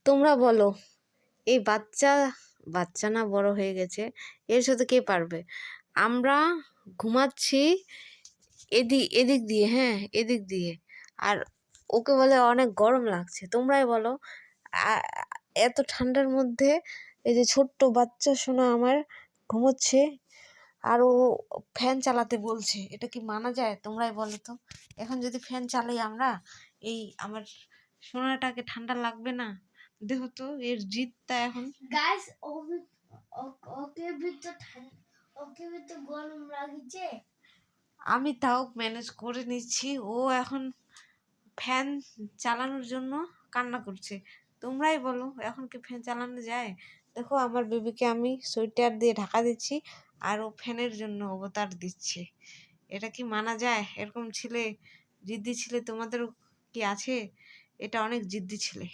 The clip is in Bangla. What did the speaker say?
তোমরা বলো, এই বাচ্চা বাচ্চা না বড় হয়ে গেছে, এর সাথে কে পারবে? আমরা ঘুমাচ্ছি এদিক এদিক দিয়ে, হ্যাঁ এদিক দিয়ে, আর ওকে বলে অনেক গরম লাগছে। তোমরাই বলো, এত ঠান্ডার মধ্যে এই যে ছোট্ট বাচ্চা সোনা আমার ঘুমোচ্ছে, আর ও ফ্যান চালাতে বলছে, এটা কি মানা যায়? তোমরাই বলো তো। এখন যদি ফ্যান চালাই আমরা, এই আমার সোনাটাকে ঠান্ডা লাগবে না? দেখো তো এর জিদটা এখন। গাইস ওকে তো গরম লাগছে। আমি তাও ম্যানেজ করে নিচ্ছি, ও এখন ফ্যান চালানোর জন্য কান্না করছে। তোমরাই বলো, এখন কি ফ্যান চালানো যায়? দেখো আমার বেবিকে আমি সোয়েটার দিয়ে ঢাকা দিচ্ছি, আর ও ফ্যানের জন্য অবতার দিচ্ছে। এটা কি মানা যায়? এরকম ছেলে, জিদ্দি ছেলে তোমাদেরও কি আছে? এটা অনেক জিদ্দি ছেলে।